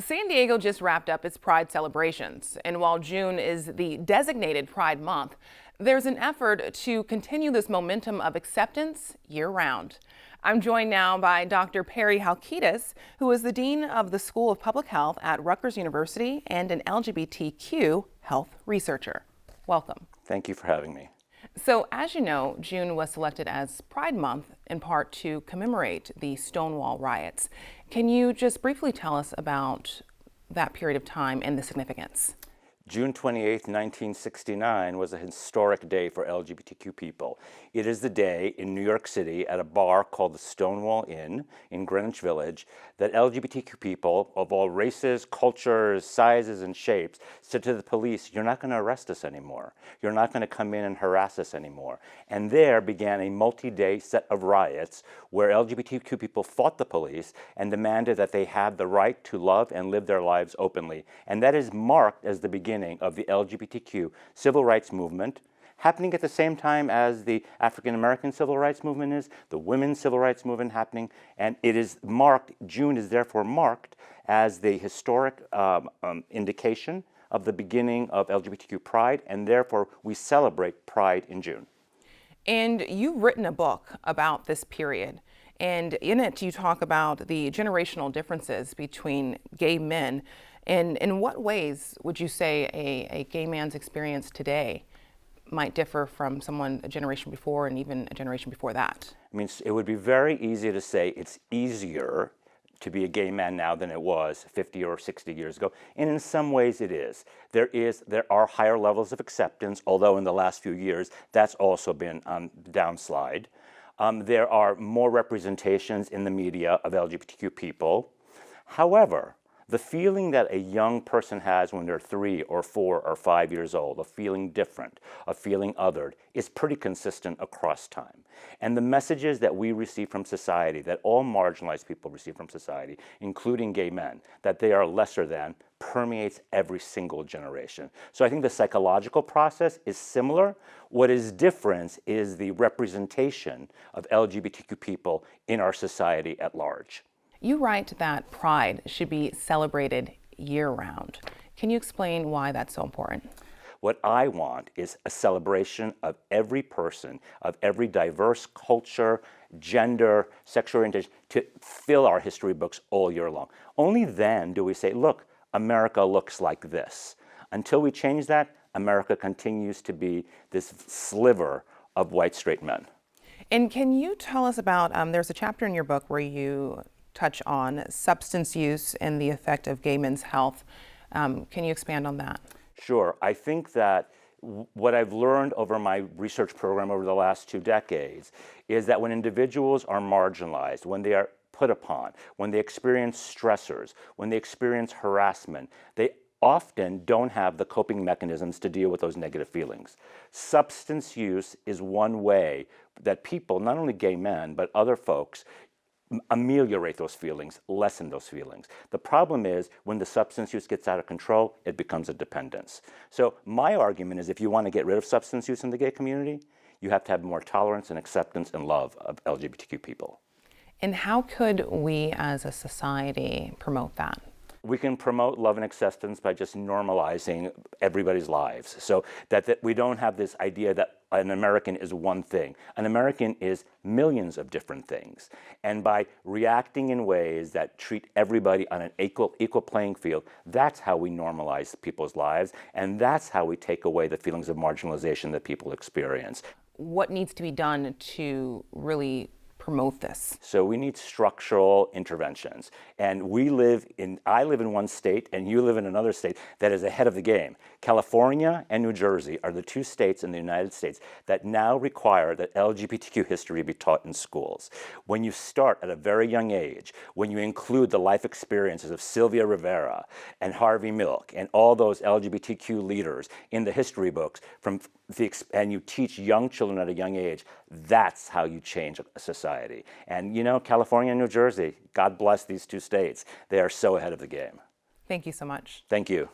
San Diego just wrapped up its Pride celebrations, and while June is the designated Pride Month, there's an effort to continue this momentum of acceptance year-round. I'm joined now by Dr. Perry Halkitis, who is the Dean of the School of Public Health at Rutgers University and an LGBTQ health researcher. Welcome. Thank you for having me. So, as you know, June was selected as Pride Month in part to commemorate the Stonewall riots. Can you just briefly tell us about that period of time and the significance? June 28, 1969 was a historic day for LGBTQ people. It is the day in New York City at a bar called the Stonewall Inn in Greenwich Village that LGBTQ people of all races, cultures, sizes, and shapes said to the police, "You're not going to arrest us anymore. You're not going to come in and harass us anymore." And there began a multi-day set of riots where LGBTQ people fought the police and demanded that they have the right to love and live their lives openly. And that is marked as the beginning of the LGBTQ civil rights movement, happening at the same time as the African American civil rights movement is, the women's civil rights movement happening, and it is marked, June is therefore marked as the historic indication of the beginning of LGBTQ pride, and therefore we celebrate Pride in June. And you've written a book about this period, and in it you talk about the generational differences between gay men. And in what ways would you say a gay man's experience today might differ from someone a generation before and even a generation before that? I mean, it would be very easy to say it's easier to be a gay man now than it was 50 or 60 years ago. And in some ways it is. There are higher levels of acceptance, although in the last few years that's also been on the downslide. There are more representations in the media of LGBTQ people. However, the feeling that a young person has when they're 3 or 4 or 5 years old, of feeling different, of feeling othered, is pretty consistent across time. And the messages that we receive from society, that all marginalized people receive from society, including gay men, that they are lesser than, permeates every single generation. So I think the psychological process is similar. What is different is the representation of LGBTQ people in our society at large. You write that pride should be celebrated year-round. Can you explain why that's so important? What I want is a celebration of every person, of every diverse culture, gender, sexual orientation, to fill our history books all year long. Only then do we say, look, America looks like this. Until we change that, America continues to be this sliver of white straight men. And can you tell us about, there's a chapter in your book where you touch on substance use and the effect of gay men's health. Can you expand on that? Sure. I think that what I've learned over my research program over the last 2 decades is that when individuals are marginalized, when they are put upon, when they experience stressors, when they experience harassment, they often don't have the coping mechanisms to deal with those negative feelings. Substance use is one way that people, not only gay men, but other folks, ameliorate those feelings, lessen those feelings. The problem is when the substance use gets out of control, it becomes a dependence. So my argument is if you want to get rid of substance use in the gay community, you have to have more tolerance and acceptance and love of LGBTQ people. And how could we as a society promote that? We can promote love and acceptance by just normalizing everybody's lives so that we don't have this idea that an American is one thing. An American is millions of different things. And by reacting in ways that treat everybody on an equal playing field, that's how we normalize people's lives, and that's how we take away the feelings of marginalization that people experience. What needs to be done to really promote this? So we need structural interventions. And I live in one state and you live in another state that is ahead of the game. California and New Jersey are the 2 states in the United States that now require that LGBTQ history be taught in schools. When you start at a very young age, when you include the life experiences of Sylvia Rivera and Harvey Milk and all those LGBTQ leaders in the history books, and you teach young children at a young age, that's how you change a society. And you know, California and New Jersey, God bless these 2 states. They are so ahead of the game. Thank you so much. Thank you.